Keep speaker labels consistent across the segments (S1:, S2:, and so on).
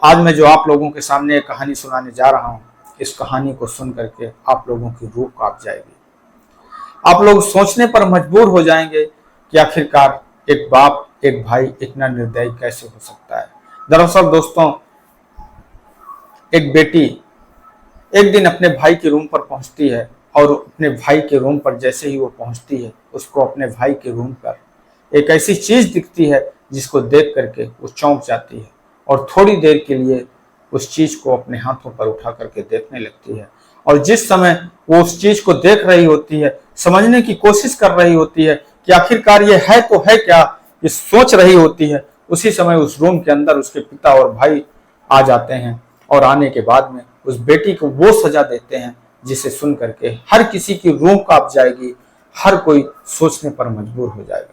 S1: आज मैं जो आप लोगों के सामने एक कहानी सुनाने जा रहा हूँ, इस कहानी को सुन करके आप लोगों की रूह कांप जाएगी। आप लोग सोचने पर मजबूर हो जाएंगे कि आखिरकार एक बाप, एक भाई इतना निर्दयी कैसे हो सकता है। दरअसल दोस्तों, एक बेटी एक दिन अपने भाई के रूम पर पहुंचती है और अपने भाई के रूम पर जैसे ही वो पहुंचती है, उसको अपने भाई के रूम पर एक ऐसी चीज दिखती है जिसको देख करके वो चौंक जाती है और थोड़ी देर के लिए उस चीज को अपने हाथों पर उठा करके देखने लगती है। और जिस समय वो उस चीज को देख रही होती है, समझने की कोशिश कर रही होती है कि आखिरकार ये है तो है क्या, ये सोच रही होती है, उसी समय उस रूम के अंदर उसके पिता और भाई आ जाते हैं और आने के बाद में उस बेटी को वो सजा देते हैं जिसे सुन करके हर किसी की रूह कांप जाएगी, हर कोई सोचने पर मजबूर हो जाएगा।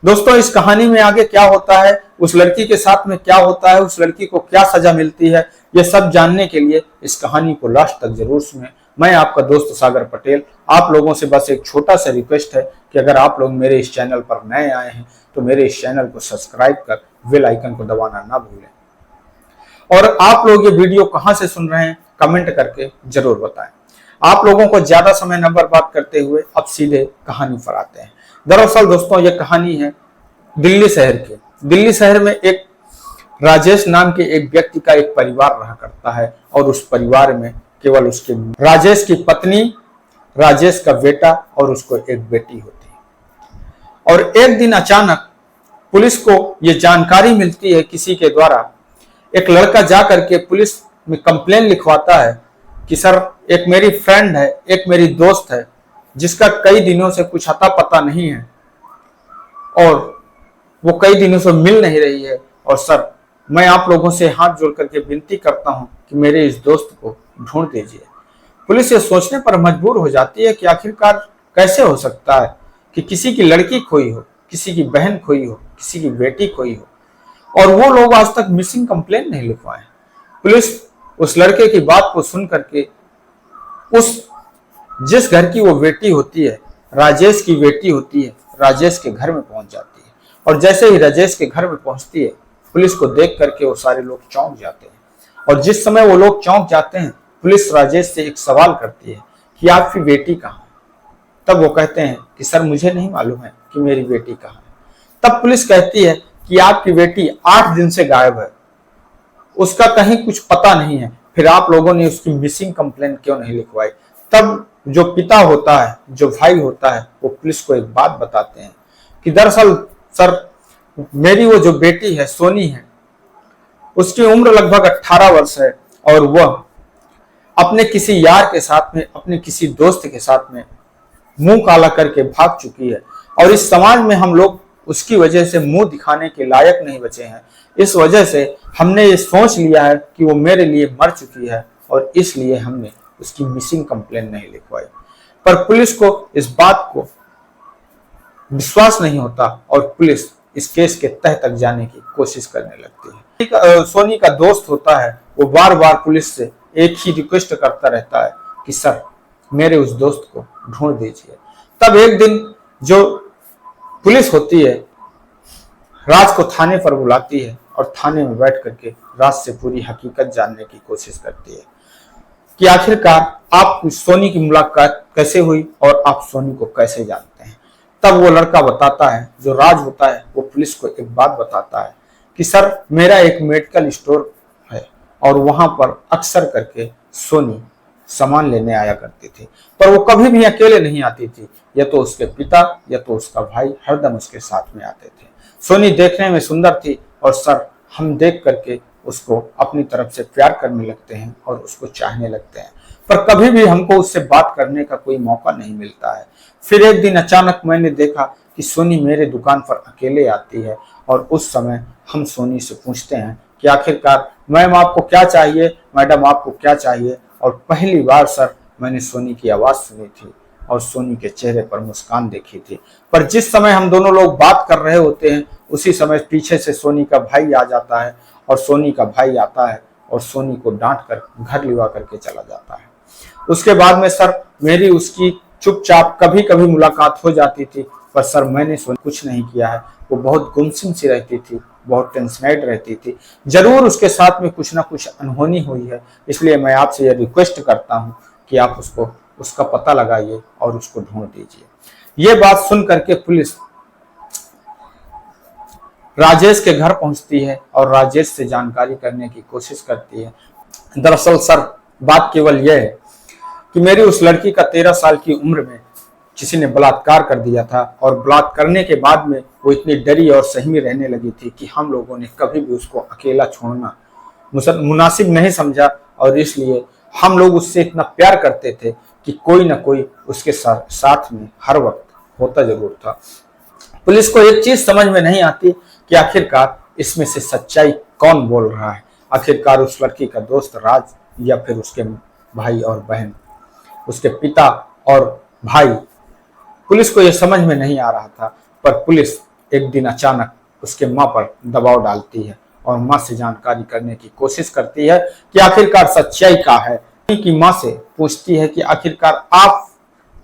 S1: दोस्तों, इस कहानी में आगे क्या होता है, उस लड़की के साथ में क्या होता है, उस लड़की को क्या सजा मिलती है, ये सब जानने के लिए इस कहानी को लास्ट तक जरूर सुनें। मैं आपका दोस्त सागर पटेल, आप लोगों से बस एक छोटा सा रिक्वेस्ट है कि अगर आप लोग मेरे इस चैनल पर नए आए हैं तो मेरे इस चैनल को सब्सक्राइब कर बेल आइकन को दबाना ना भूलें। और आप लोग ये वीडियो कहां से सुन रहे हैं कमेंट करके जरूर बताएं। आप लोगों को ज्यादा समय न बर्बाद करते हुए अब सीधे कहानी पर आते हैं। दरअसल दोस्तों, ये कहानी है दिल्ली शहर की। दिल्ली शहर में एक राजेश नाम के एक व्यक्ति का एक परिवार रहा करता है और उस परिवार में केवल उसके राजेश की पत्नी, राजेश का बेटा और उसको एक बेटी होती है। और एक दिन अचानक पुलिस को ये जानकारी मिलती है किसी के द्वारा। एक लड़का जा करके पुलिस में कंप्लेन लिखवाता है कि सर, एक मेरी फ्रेंड है, एक मेरी दोस्त है जिसका कई दिनों से कुछ अता पता नहीं है और वो कई दिनों से मिल नहीं रही है, और सर मैं आप लोगों से हाथ जोड़ करके विनती करता हूं कि मेरे इस दोस्त को ढूंढ दीजिए। पुलिस ये सोचने पर मजबूर हो जाती है कि आखिरकार कैसे हो सकता है कि किसी की लड़की खोई हो, किसी की बहन खोई हो, किसी की बेटी खोई हो, और वो लोग आज तक मिसिंग कंप्लेन नहीं लिखवाए। पुलिस उस लड़के की बात को सुन करके उस जिस घर की वो बेटी होती है, राजेश की बेटी होती है, राजेश के घर में पहुंच जाती है। और जैसे ही राजेश के घर में पहुंचती है, पुलिस को देख करके वो सारे लोग चौंक जाते हैं। और जिस समय वो लोग चौंक जाते हैं, पुलिस राजेश से एक सवाल करती है कि आपकी बेटी कहाँ है। तब वो कहते हैं कि सर मुझे नहीं मालूम है कि मेरी बेटी कहाँ है। तब पुलिस कहती है कि आपकी बेटी 8 दिन से गायब है, उसका कहीं कुछ पता नहीं है, फिर आप लोगों ने उसकी मिसिंग कंप्लेंट क्यों नहीं लिखवाई। तब जो पिता होता है, जो भाई होता है, वो पुलिस को एक बात बताते हैं कि दरअसल सर, मेरी वो जो बेटी है सोनी है, उसकी उम्र लगभग 18 वर्ष है और वह अपने किसी यार के साथ में, अपने किसी दोस्त के साथ में मुंह काला करके भाग चुकी है और इस समाज में हम लोग उसकी वजह से मुंह दिखाने के लायक नहीं बचे हैं। इस वजह से हमने ये सोच लिया है कि वो मेरे लिए मर चुकी है और इसलिए हमने उसकी मिसिंग कंप्लेंट नहीं लिखवाई। पर पुलिस को इस बात को विश्वास नहीं होता और पुलिस इस केस के तह तक जाने की कोशिश करने लगती है। सोनी का दोस्त होता है, वो बार बार पुलिस से एक ही रिक्वेस्ट करता रहता है कि सर मेरे उस दोस्त को ढूंढ दीजिए। तब एक दिन जो पुलिस होती है, राज को थाने पर बुलाती है और थाने में बैठ करके राज से पूरी हकीकत जानने की कोशिश करती है कि आखिरकार आप सोनी की मुलाकात कैसे हुई और आप सोनी को कैसे जानते हैं। तब वो लड़का बताता है, जो राज होता है, वो पुलिस को एक बात बताता है कि सर मेरा एक मेडिकल स्टोर है और वहां पर अक्सर करके सोनी सामान लेने आया करती थी, पर वो कभी भी अकेले नहीं आती थी, या तो उसके पिता या तो उसका भाई हरदम उसके साथ में आते थे। सोनी देखने में सुंदर थी और सर हम देख करके उसको अपनी तरफ से प्यार करने लगते हैं और उसको चाहने लगते हैं, पर कभी भी हमको उससे बात करने का कोई मौका नहीं मिलता है। फिर एक दिन अचानक मैंने देखा कि सोनी मेरे दुकान पर अकेले आती है और उस समय हम सोनी से पूछते हैं कि आखिरकार मैम आपको क्या चाहिए, मैडम आपको क्या चाहिए। और पहली बार सर मैंने सोनी की आवाज सुनी थी और सोनी के चेहरे पर मुस्कान देखी थी। पर जिस समय हम दोनों लोग बात कर रहे होते हैं, उसी समय पीछे से सोनी का भाई आ जाता है और सोनी का भाई आता है और सोनी को डांट कर घर लिवा करके चला जाता है। उसके बाद में सर मेरी उसकी चुपचाप कभी कभी मुलाकात हो जाती थी, पर सर मैंने सोनी कुछ नहीं किया है। वो बहुत गुमसुम सी रहती थी, बहुत टेंशनाइड रहती थी। जरूर उसके साथ में कुछ ना कुछ अनहोनी हुई है, इसलिए मैं आपसे ये रिक्वेस्ट करता हूँ कि आप उसका पता लगाइए और उसको ढूंढ दीजिए। ये बात सुन करके पुलिस राजेश के घर पहुंचती है और राजेश से जानकारी करने की कोशिश करती है। दरअसल सर, बात केवल यह है कि मेरी उस लड़की का 13 साल की उम्र में किसी ने बलात्कार कर दिया था, और बलात्कार करने के बाद में वो इतनी डरी और सहमी रहने लगी थी कि हम लोगों ने कभी भी उसको अकेला छोड़ना मुनासिब नहीं समझा, और इसलिए हम लोग उससे इतना प्यार करते थे कि कोई ना कोई उसके साथ में हर वक्त होता जरूर था। पुलिस को एक चीज समझ में नहीं आती कि आखिरकार इसमें से सच्चाई कौन बोल रहा है। आखिरकार उस लड़की का दोस्त राज, या फिर उसके भाई और बहन, उसके पिता और भाई। पुलिस को यह समझ में नहीं आ रहा था, पर पुलिस एक दिन अचानक उसके माँ पर दबाव डालती है और माँ से जानकारी करने की कोशिश करती है कि आखिरकार सच्चाई क्या है। की माँ से पूछती है कि आखिरकार आप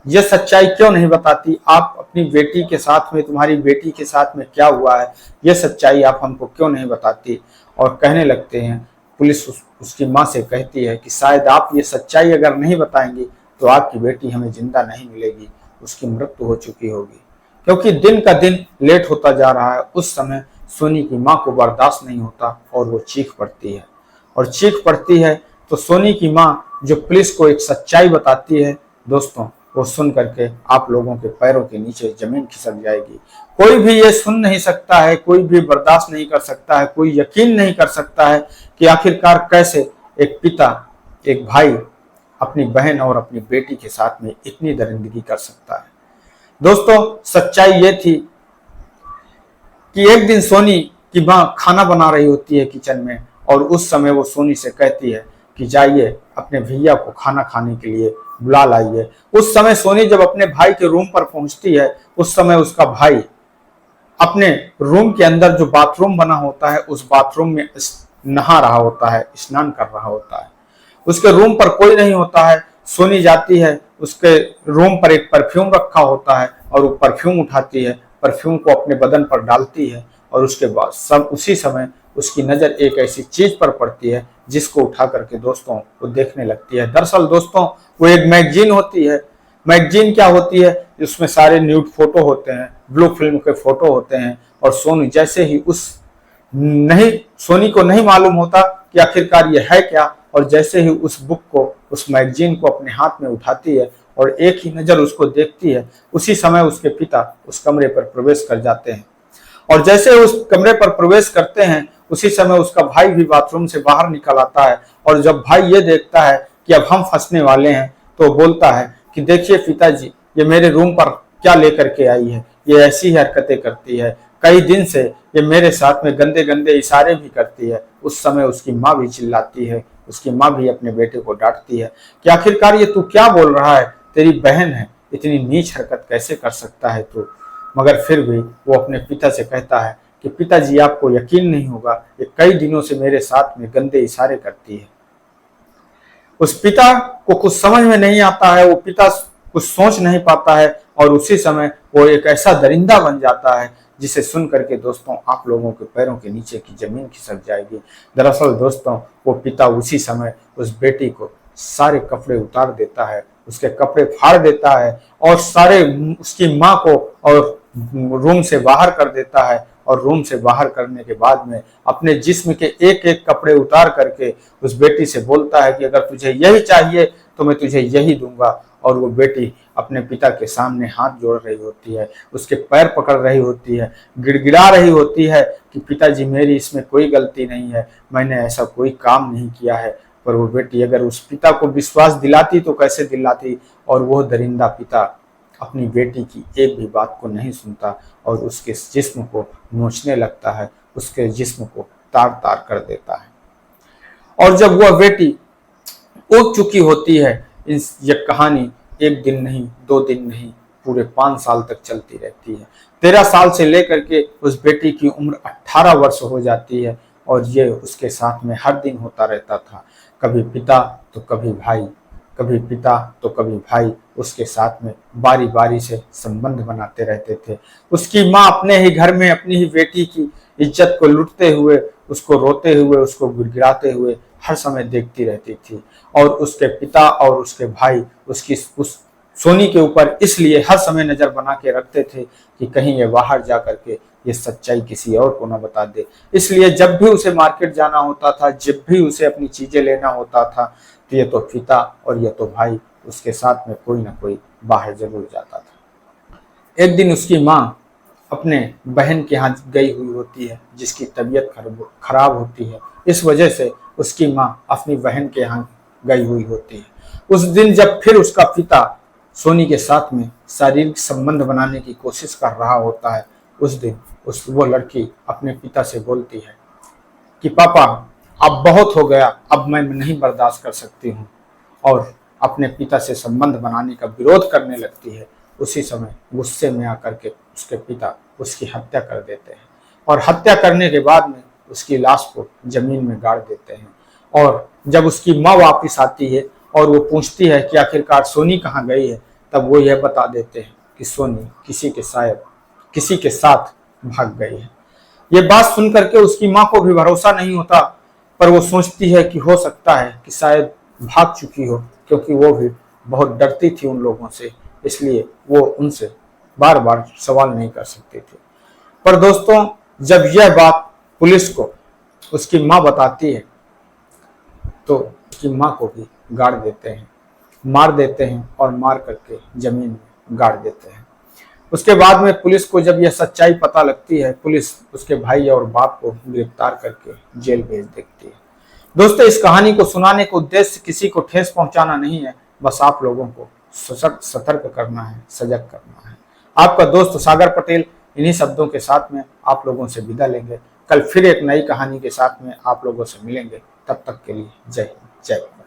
S1: ये सच्चाई क्यों नहीं बताती, आप अपनी बेटी के साथ में, तुम्हारी बेटी के साथ में क्या हुआ है, ये सच्चाई आप हमको क्यों नहीं बताती। और कहने लगते हैं, पुलिस उसकी माँ से कहती है कि शायद आप ये सच्चाई अगर नहीं बताएंगी तो आपकी बेटी हमें जिंदा नहीं मिलेगी, उसकी मृत्यु हो चुकी होगी। क्योंकि दिन का दिन लेट होता जा रहा है। उस समय सोनी की माँ को बर्दाश्त नहीं होता और वो चीख पड़ती है, और चीख पड़ती है तो सोनी की माँ जो पुलिस को एक सच्चाई बताती है दोस्तों, वो सुन करके आप लोगों के पैरों के नीचे जमीन खिसक जाएगी। कोई भी ये सुन नहीं सकता है, कोई भी बर्दाश्त नहीं कर सकता है, कोई यकीन नहीं कर सकता है कि आखिरकार कैसे एक पिता, एक भाई अपनी बहन और अपनी बेटी के साथ में इतनी दरिंदगी कर सकता है। दोस्तों, सच्चाई ये थी कि एक दिन सोनी की माँ खाना बना रही होती है किचन में, और उस समय वो सोनी से कहती है कि जाइए अपने भैया को खाना खाने के लिए बुला लाइए। उस समय सोनी जब अपने भाई के रूम पर पहुंचती है, उस समय उसका भाई अपने रूम के अंदर जो बाथरूम बना होता है, उस बाथरूम में नहा रहा होता है, स्नान कर रहा होता है। उसके रूम पर कोई नहीं होता है। सोनी जाती है, उसके रूम पर एक परफ्यूम रखा होता है, और वो परफ्यूम उठाती है, परफ्यूम को अपने बदन पर डालती है, और उसके बाद सब उसी समय उसकी नजर एक ऐसी चीज पर पड़ती है जिसको उठा करके दोस्तों वो देखने लगती है। दरअसल दोस्तों, वो एक मैगजीन होती है। मैगजीन क्या होती है, उसमें सारे न्यूड फोटो होते हैं, ब्लू फिल्म के फोटो होते हैं। और सोनी जैसे ही सोनी को नहीं मालूम होता कि आखिरकार ये है क्या, और जैसे ही उस बुक को, उस मैगजीन को अपने हाथ में उठाती है और एक ही नजर उसको देखती है, उसी समय उसके पिता उस कमरे पर प्रवेश कर जाते हैं। और जैसे उस कमरे पर प्रवेश करते हैं, उसी समय उसका भाई भी बाथरूम से बाहर निकल आता है। और जब भाई ये देखता है कि अब हम फंसने वाले हैं, तो बोलता है कि देखिए पिताजी, ये मेरे रूम पर क्या लेकर के आई है, ये ऐसी ही हरकतें करती है, कई दिन से ये मेरे साथ में गंदे गंदे इशारे भी करती है। उस समय उसकी माँ भी चिल्लाती है, उसकी माँ भी अपने बेटे को डांटती है कि आखिरकार ये तू क्या बोल रहा है, तेरी बहन है, इतनी नीच हरकत कैसे कर सकता है तू। मगर फिर भी वो अपने पिता से कहता है कि पिताजी, आपको यकीन नहीं होगा, ये कई दिनों से मेरे साथ में गंदे इशारे करती है। उस पिता को कुछ समझ में नहीं आता है, वो पिता कुछ सोच नहीं पाता है, और उसी समय वो एक ऐसा दरिंदा बन जाता है जिसे सुन करके दोस्तों आप लोगों के पैरों के नीचे की जमीन खिसक जाएगी। दरअसल दोस्तों, वो पिता उसी समय उस बेटी को सारे कपड़े उतार देता है, उसके कपड़े फाड़ देता है, और सारे उसकी माँ को और रूम से बाहर कर देता है। और रूम से बाहर करने के बाद में अपने जिस्म के एक एक कपड़े उतार करके उस बेटी से बोलता है कि अगर तुझे यही चाहिए तो मैं तुझे यही दूंगा। और वो बेटी अपने पिता के सामने हाथ जोड़ रही होती है, उसके पैर पकड़ रही होती है, गिड़गिड़ा रही होती है कि पिताजी, मेरी इसमें कोई गलती नहीं है, मैंने ऐसा कोई काम नहीं किया है। पर वो बेटी अगर उस पिता को विश्वास दिलाती तो कैसे दिलाती, और वो दरिंदा पिता अपनी बेटी की एक भी बात को नहीं सुनता और उसके जिस्म को नोचने लगता है, उसके जिस्म को तार तार कर देता है। और जब वह बेटी उग चुकी होती है, ये कहानी एक दिन नहीं, 2 दिन नहीं, पूरे 5 साल तक चलती रहती है। 13 साल से लेकर के उस बेटी की उम्र 18 वर्ष हो जाती है, और ये उसके साथ में हर दिन होता रहता था। कभी पिता तो कभी भाई, कभी पिता तो कभी भाई उसके साथ में बारी बारी से संबंध बनाते रहते थे। उसकी माँ अपने ही घर में अपनी ही बेटी की इज्जत को लूटते हुए, उसको रोते हुए, उसको गिड़गिड़ाते हुए हर समय देखती रहती थी। और उसके पिता और उसके भाई उसकी उस सोनी के ऊपर इसलिए हर समय नजर बना के रखते थे कि कहीं ये बाहर जा करके ये सच्चाई किसी और को ना बता दे। इसलिए जब भी उसे मार्केट जाना होता था, जब भी उसे अपनी चीजें लेना होता था, तो ये तो पिता और ये तो भाई उसके साथ में कोई ना कोई बाहर जरूर जाता था। एक दिन उसकी माँ अपने बहन के यहाँ गई हुई होती है, जिसकी तबीयत खराब होती है। इस वजह से उसकी माँ अपनी बहन के यहाँ गई हुई होती है। उस दिन जब फिर उसका पिता सोनी के साथ में शारीरिक संबंध बनाने की कोशिश कर रहा होता है, उस दिन वो लड़की अपने पिता से बोलती है कि पापा अब बहुत हो गया, अब मैं नहीं बर्दाश्त कर सकती हूँ, और अपने पिता से संबंध बनाने का विरोध करने लगती है। उसी समय गुस्से में आकर के उसके पिता उसकी हत्या कर देते हैं, और हत्या करने के बाद में उसकी लाश को जमीन में गाड़ देते हैं। और जब उसकी माँ वापस आती है और वो पूछती है कि आखिरकार सोनी कहाँ गई है, तब वो यह बता देते हैं कि सोनी किसी के साथ भाग गई है। ये बात सुन करके उसकी माँ को भी भरोसा नहीं होता, पर वो सोचती है कि हो सकता है कि शायद भाग चुकी हो, क्योंकि वो भी बहुत डरती थी उन लोगों से, इसलिए वो उनसे बार बार सवाल नहीं कर सकती थी। पर दोस्तों, जब यह बात पुलिस को उसकी माँ बताती है, तो उसकी माँ को भी गाड़ देते हैं, मार देते हैं, और मार करके जमीन में गाड़ देते हैं। उसके बाद में पुलिस को जब यह सच्चाई पता लगती है, पुलिस उसके भाई और बाप को गिरफ्तार करके जेल भेज देती है। दोस्तों, इस कहानी को सुनाने का उद्देश्य किसी को ठेस पहुंचाना नहीं है, बस आप लोगों को सतर्क करना है, सजग करना है। आपका दोस्त सागर पटेल इन्हीं शब्दों के साथ में आप लोगों से विदा लेंगे। कल फिर एक नई कहानी के साथ में आप लोगों से मिलेंगे। तब तक के लिए जय हिंद, जय भारत।